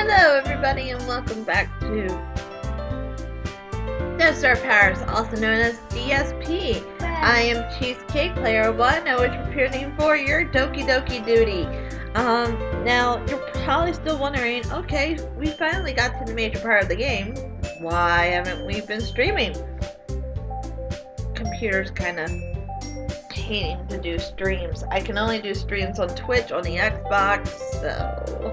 Hello everybody and welcome back to Desert Powers, also known as DSP. I am Cheesecake Player 1 and we're preparing for your Doki Doki duty. Now you're probably still wondering, okay, we finally got to the major part of the game. Why haven't we been streaming? Computer's kind of hating to do streams. I can only do streams on Twitch on the Xbox, so...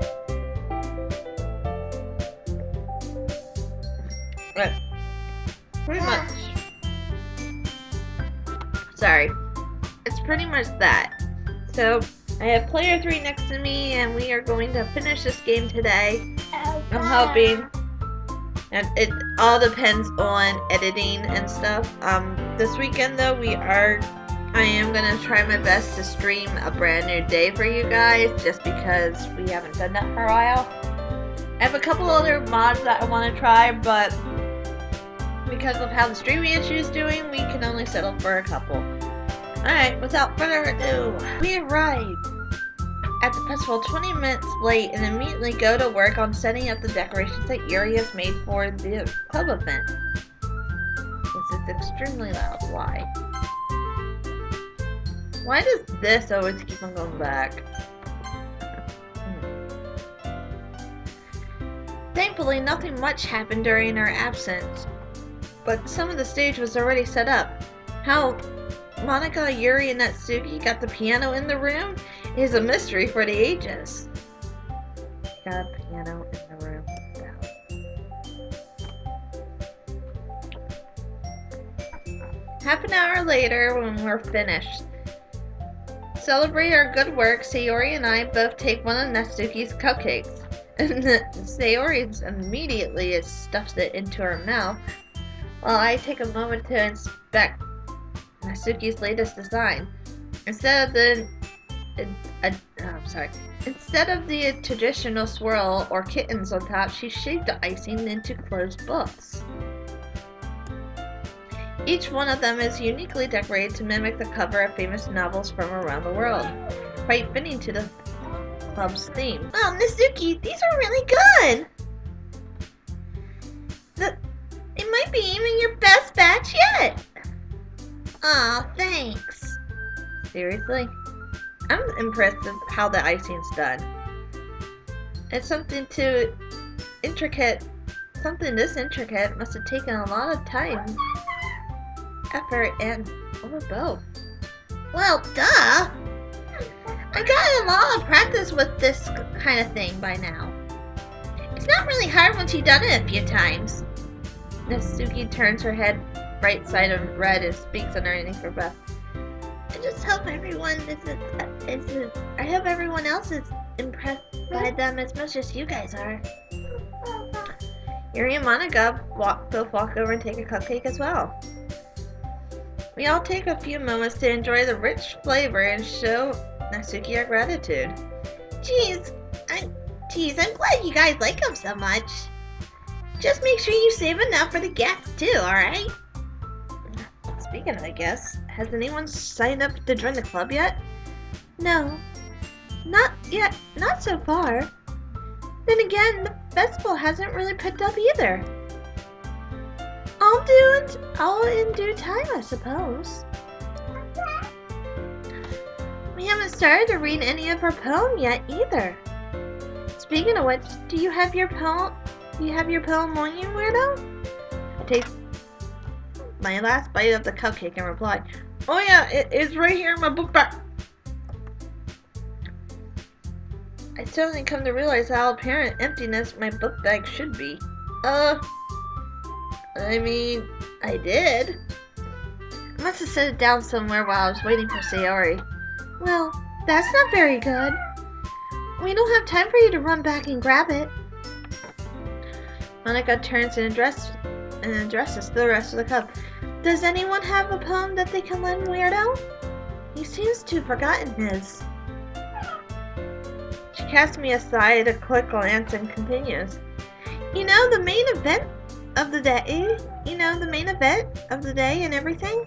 pretty much. Sorry. It's pretty much that. So, I have player 3 next to me and we are going to finish this game today. I'm hoping. And it all depends on editing and stuff. This weekend though, I am gonna try my best to stream a brand new day for you guys, just because we haven't done that for a while. I have a couple other mods that I want to try, but because of how the streaming issue is doing, we can only settle for a couple. Alright, without further ado, we arrive at the festival 20 minutes late and immediately go to work on setting up the decorations that Yuri has made for the club event. This is extremely loud. Why? Why does this always keep on going back? Thankfully, nothing much happened during our absence, but some of the stage was already set up. How Monika, Yuri, and Natsuki got the piano in the room is a mystery for the ages. Got a piano in the room. Half an hour later, when we're finished, celebrate our good work, Sayori and I both take one of Natsuki's cupcakes. And Sayori immediately stuffs it into her mouth, while I take a moment to inspect Natsuki's latest design. Instead of the traditional swirl or kittens on top, she shaped the icing into closed books. Each one of them is uniquely decorated to mimic the cover of famous novels from around the world, quite fitting to the club's theme. Wow, Natsuki, these are really good! It might be even your best batch yet! Aw, thanks. Seriously? I'm impressed with how the icing's done. It's something this intricate must have taken a lot of time, effort, and both. Well, duh! I got a lot of practice with this kind of thing by now. It's not really hard once you've done it a few times. Natsuki turns her head right side of red and speaks underneath her breath. I just hope everyone I hope everyone else is impressed by them as much as you guys are. Yuri and Monika both walk over and take a cupcake as well. We all take a few moments to enjoy the rich flavor and show Natsuki our gratitude. I'm glad you guys like them so much. Just make sure you save enough for the guests too, alright? Speaking of the guests, has anyone signed up to join the club yet? No. Not yet. Not so far. Then again, the festival hasn't really picked up either. All in due time, I suppose. We haven't started to read any of our poem yet either. Speaking of which, do you have your poem on you, weirdo? I take my last bite of the cupcake and reply, oh yeah, it's right here in my book bag. I suddenly come to realize how apparent emptiness my book bag should be. I mean, I did. I must have set it down somewhere while I was waiting for Sayori. Well, that's not very good. We don't have time for you to run back and grab it. Monika turns and addresses the rest of the club. Does anyone have a poem that they can lend Weirdo? He seems to have forgotten his. She casts me aside a quick glance and continues. You know, the main event of the day and everything?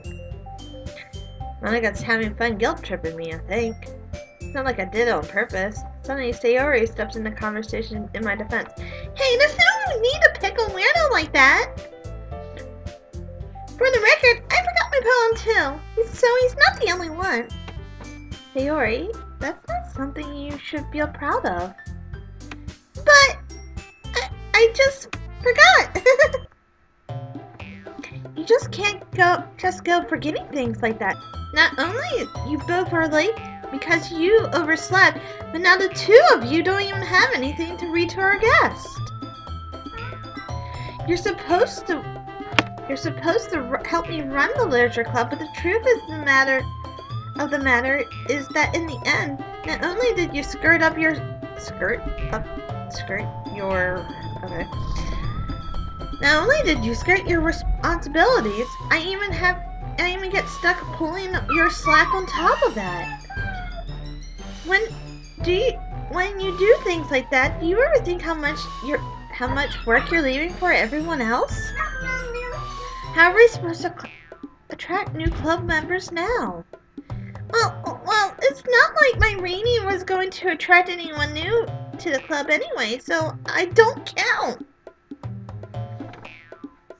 Monika's having fun guilt tripping me, I think. It's not like I did it on purpose. Suddenly, Sayori steps in the conversation in my defense. Hey, there's no need to pick a weirdo like that. For the record, I forgot my poem too, so he's not the only one. Sayori, that's not something you should feel proud of. But I just forgot. You just can't go forgetting things like that. Not only you both are late because you overslept, but now the two of you don't even have anything to read to our guest. You're supposed to help me run the literature club, but the truth is the matter is that in the end, not only did you Not only did you skirt your responsibilities, I even get stuck pulling your slack on top of that. When you do things like that, do you ever think how much work you're leaving for everyone else? How are we supposed to attract new club members now? Well, it's not like my reading was going to attract anyone new to the club anyway, so I don't count.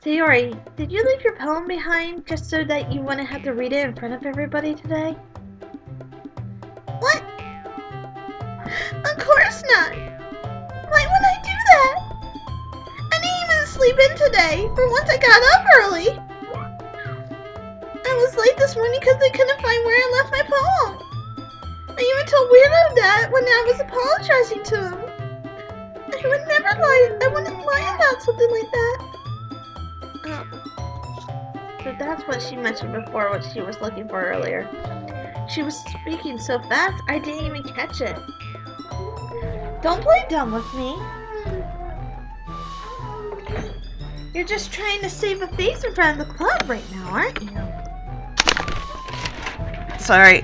Sayori, did you leave your poem behind just so that you wouldn't have to read it in front of everybody today? What? Of course not. Why would I do that? I didn't even sleep in today, for once I got up early. I was late this morning because I couldn't find where I left my poem. I even told Weirdo that when I was apologizing to him. I wouldn't lie about something like that. So that's what she mentioned before, what she was looking for earlier. She was speaking so fast, I didn't even catch it. Don't play dumb with me. You're just trying to save a face in front of the club right now, aren't you? Sorry.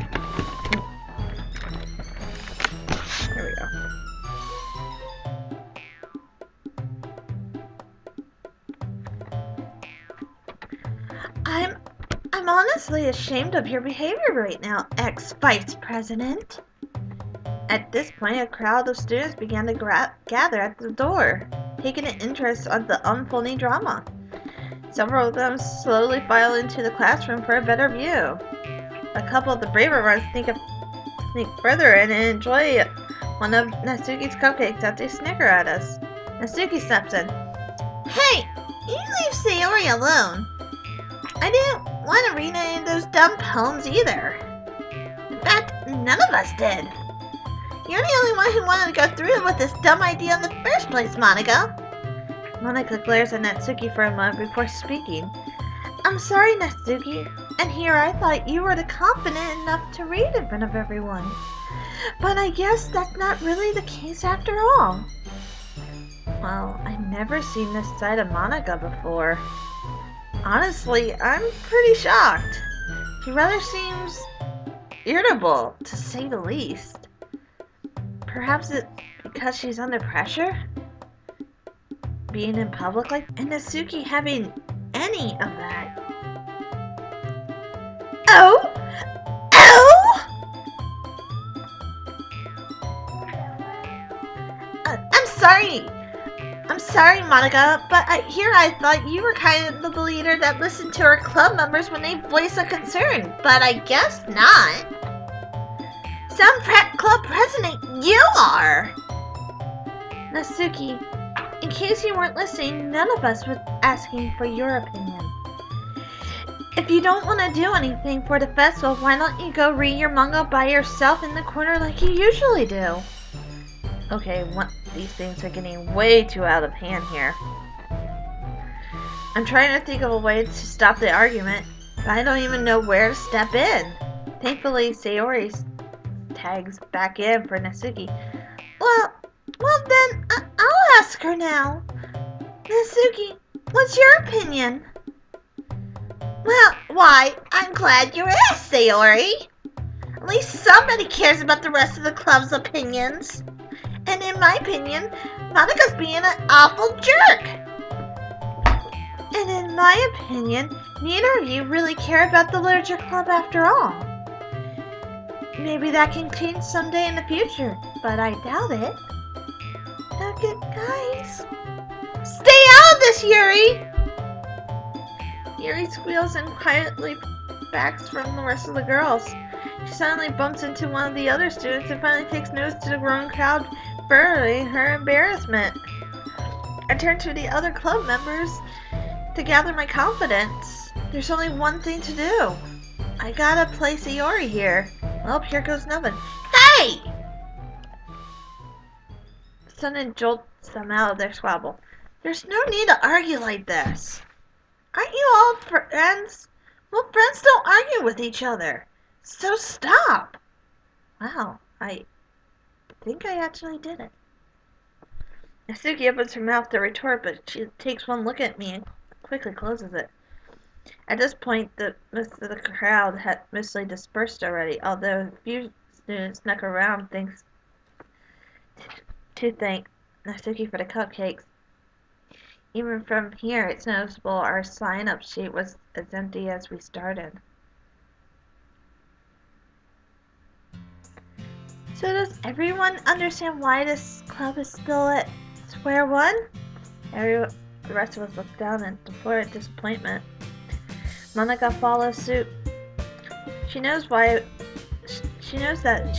Here we go. I'm honestly ashamed of your behavior right now, ex-vice president. At this point, a crowd of students began to gather at the door, taking an interest in the unfolding drama. Several of them slowly file into the classroom for a better view. A couple of the braver ones sneak further in and enjoy one of Natsuki's cupcakes as they snicker at us. Natsuki steps in. Hey, you leave Sayori alone. I didn't want to read any of those dumb poems either. In fact, none of us did. You're the only one who wanted to go through with this dumb idea in the first place, Monica. Monica glares at Natsuki for a moment before speaking. I'm sorry, Natsuki. And here I thought you were confident enough to read in front of everyone. But I guess that's not really the case after all. Well, I've never seen this side of Monica before. Honestly, I'm pretty shocked. She rather seems irritable, to say the least. Perhaps it's because she's under pressure? Being in public like and Natsuki having any of that. Oh! I'm sorry, Monica, but I thought you were kind of the leader that listened to our club members when they voiced a concern, but I guess not. Some club president you are! Natsuki, in case you weren't listening, none of us was asking for your opinion. If you don't want to do anything for the festival, why don't you go read your manga by yourself in the corner like you usually do? Okay, these things are getting way too out of hand here. I'm trying to think of a way to stop the argument, but I don't even know where to step in. Thankfully, Sayori tags back in for Natsuki. Well then, I'll ask her now. Natsuki, what's your opinion? Well, why, I'm glad you asked, Sayori. At least somebody cares about the rest of the club's opinions. And in my opinion, Monica's being an awful jerk. And in my opinion, neither of you really care about the literature club after all. Maybe that can change someday in the future, but I doubt it. Okay, guys. Stay out of this, Yuri! Yuri squeals and quietly backs from the rest of the girls. She suddenly bumps into one of the other students and finally takes notice to the growing crowd, burying her embarrassment. I turn to the other club members to gather my confidence. There's only one thing to do. I gotta play Sayori here. Well, here goes nothing. Hey! Sudden jolts them out of their squabble. There's no need to argue like this. Aren't you all friends? Well, friends don't argue with each other. So stop. Wow, I think I actually did it. Natsuki opens her mouth to retort, but she takes one look at me and quickly closes it. At this point, most of the crowd had mostly dispersed already, although a few students snuck around to thank Natsuki for the cupcakes. Even from here, it's noticeable our sign-up sheet was as empty as we started. So does everyone understand why this club is still at square one? The rest of us look down at the floor in disappointment. Monica follows suit. She knows that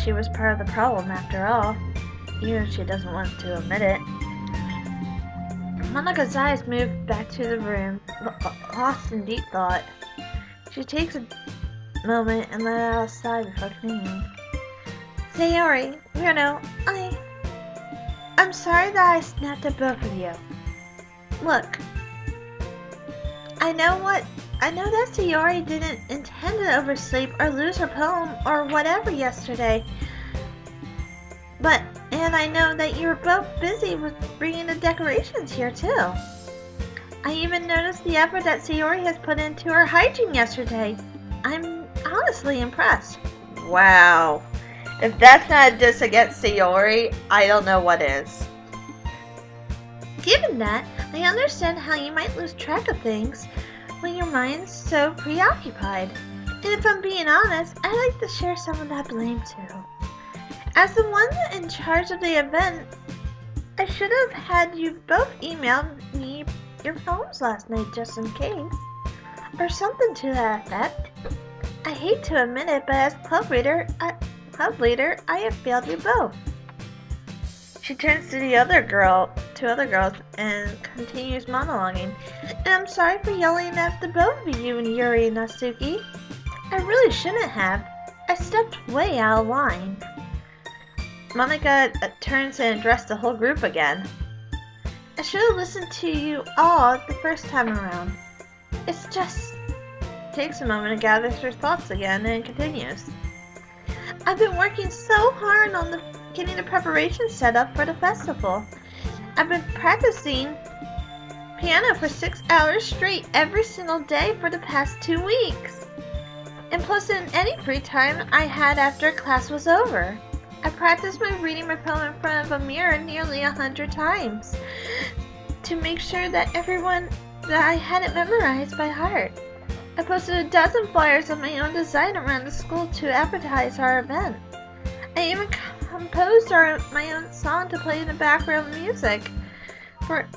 she was part of the problem after all, even if she doesn't want to admit it. Monica's eyes move back to the room, lost in deep thought. She takes a moment and let out a sigh before continuing. Sayori, I'm sorry that I snapped at both of you. Look, I know that Sayori didn't intend to oversleep or lose her poem or whatever yesterday. And I know that you were both busy with bringing the decorations here too. I even noticed the effort that Sayori has put into her hygiene yesterday. I'm honestly impressed. Wow. If that's not a diss against Sayori, I don't know what is. Given that, I understand how you might lose track of things when your mind's so preoccupied. And if I'm being honest, I'd like to share some of that blame too. As the one in charge of the event, I should have had you both email me your poems last night just in case. Or something to that effect. I hate to admit it, but as club leader, I have failed you both. She turns to the other girls and continues monologuing. And I'm sorry for yelling at the both of you and Yuri and Natsuki. I really shouldn't have. I stepped way out of line. Monica turns and addressed the whole group again. I should have listened to you all the first time around. It's just... Takes a moment to gather her thoughts again and continues. I've been working so hard on getting the preparation set up for the festival. I've been practicing piano for 6 hours straight every single day for the past 2 weeks. And plus in any free time I had after class was over. I practiced reading my poem in front of a mirror nearly 100 times to make sure that I had it memorized by heart. I posted a dozen flyers of my own design around the school to advertise our event. I even composed my own song to play in the background music for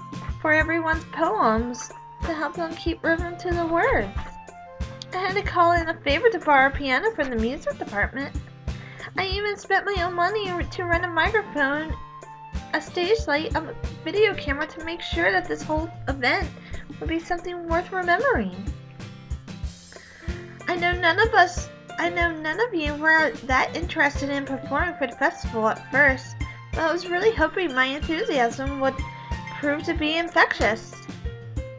everyone's poems to help them keep rhythm to the words. I had to call in a favor to borrow a piano from the music department. I even spent my own money to rent a microphone, a stage light, a video camera to make sure that this whole event would be something worth remembering. I know none of you were that interested in performing for the festival at first, but I was really hoping my enthusiasm would prove to be infectious.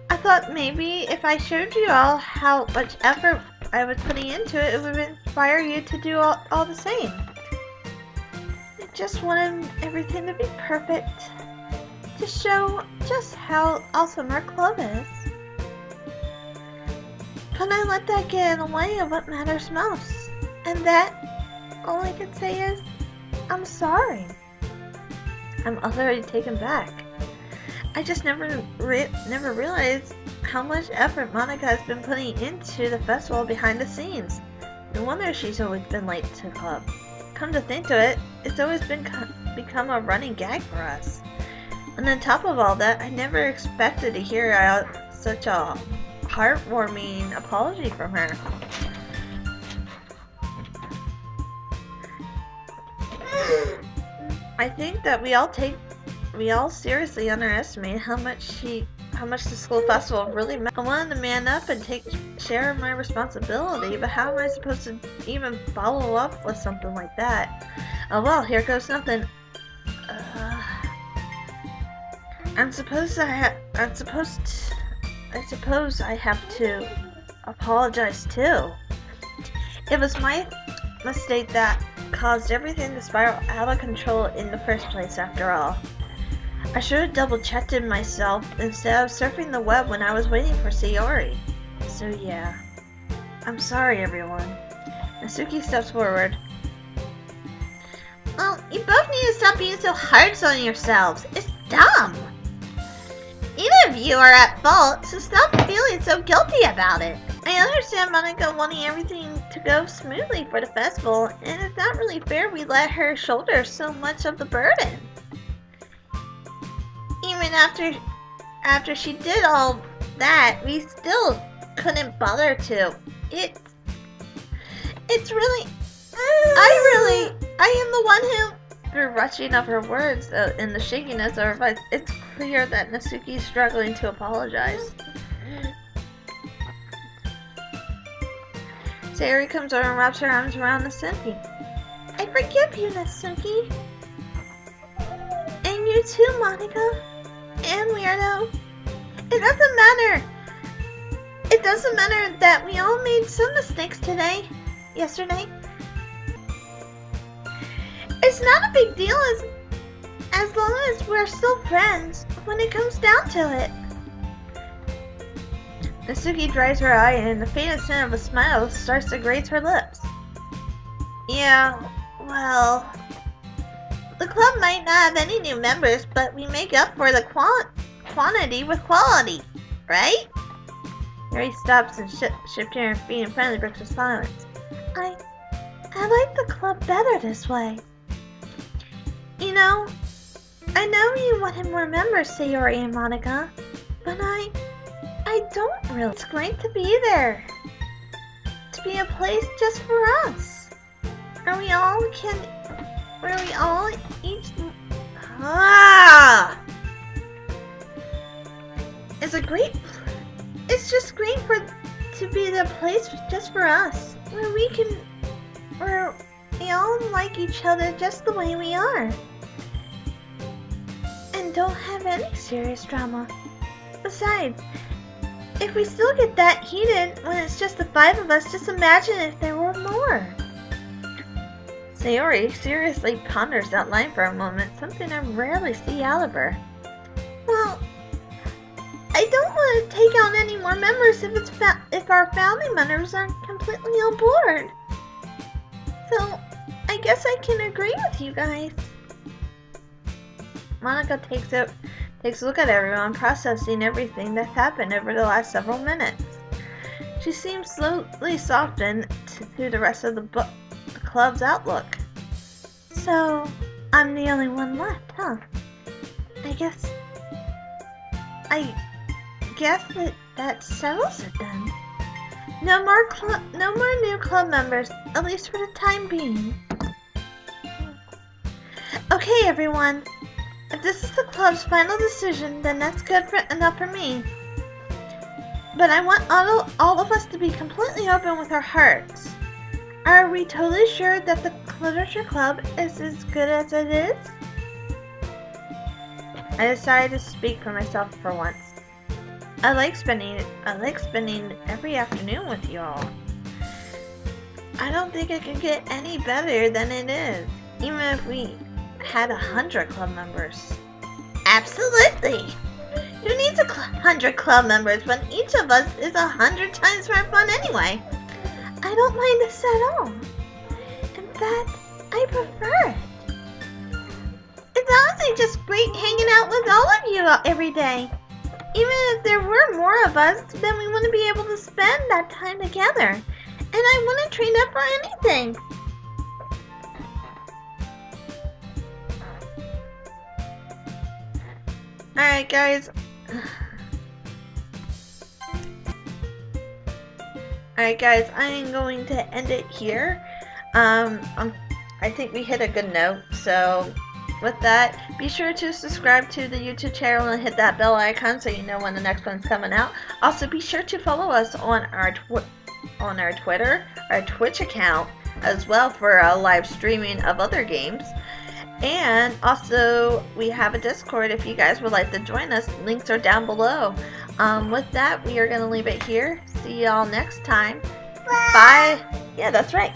I thought maybe if I showed you all how much effort I was putting into it, it would inspire you to do all the same. I just wanted everything to be perfect, to show just how awesome our club is. But I let that get in the way of what matters most. And that, all I can say is, I'm sorry. I'm already taken back. I just never realized how much effort Monica has been putting into the festival behind the scenes. No wonder she's always been late to the club. come to think of it, it's always become a running gag for us. And on top of all that, I never expected to hear such a heartwarming apology from her. I think that we all seriously underestimate how much the school festival really meant. I wanted to man up and share my responsibility, but how am I supposed to even follow up with something like that? Oh well, here goes nothing. I suppose I have to apologize too. It was my mistake that caused everything to spiral out of control in the first place, after all. I should have double-checked it myself instead of surfing the web when I was waiting for Sayori. So yeah, I'm sorry everyone. Natsuki steps forward. Well, you both need to stop being so hard on yourselves. It's dumb. Either of you are at fault, so stop feeling so guilty about it. I understand Monica wanting everything to go smoothly for the festival, and it's not really fair we let her shoulder so much of the burden. Even after she did all that, we still couldn't bother to. It's really... I am the one who... Through rushing of her words and the shakiness of her voice, it's clear that Natsuki is struggling to apologize. Sayori comes over and wraps her arms around Natsuki. I forgive you, Natsuki. And you too, Monica. And Weirdo. It doesn't matter. It doesn't matter that we all made some mistakes yesterday. It's not a big deal as long as we're still friends when it comes down to it. Natsuki dries her eye and the faintest hint of a smile starts to graze her lips. Yeah, well, the club might not have any new members, but we make up for the quantity with quality, right? Mary stops and shifting her feet and finally breaks her silence. I like the club better this way. You know, I know you wanted more members, Sayori and Monica, but I don't really. It's great to be there. To be a place just for us. Where we all each... It's just great to be the place just for us. Where we all like each other just the way we are. And don't have any serious drama. Besides, if we still get that heated when it's just the 5 of us, just imagine if there were more. Sayori seriously ponders that line for a moment, something I rarely see out of her. Well, I don't want to take on any more members if our family members aren't completely on board. So, I guess I can agree with you guys. Monica takes a look at everyone, processing everything that's happened over the last several minutes. She seems slowly softened to the rest of the club's outlook. So, I'm the only one left, huh? I guess that settles it then. No more new club members, at least for the time being. Okay, everyone. If this is the club's final decision, then that's enough for me. But I want all of us to be completely open with our hearts. Are we totally sure that the Literature Club is as good as it is? I decided to speak for myself for once. I like spending every afternoon with you all. I don't think it can get any better than it is, even if we had 100 club members. Absolutely! Who needs 100 club members when each of us is 100 times more fun anyway? I don't mind this at all. In fact, I prefer it. It's honestly just great hanging out with all of you every day. Even if there were more of us, then we wouldn't be able to spend that time together. And I wouldn't trade up for anything. Alright, guys. Alright, guys, I am going to end it here. I think we hit a good note, so with that, be sure to subscribe to the YouTube channel and hit that bell icon so you know when the next one's coming out. Also, be sure to follow us on our Twitter, our Twitch account as well for live streaming of other games. And also, we have a Discord if you guys would like to join us. Links are down below. With that, we are going to leave it here. See y'all next time. Bye. Yeah, that's right.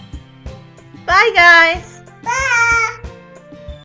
Bye, guys. Bye.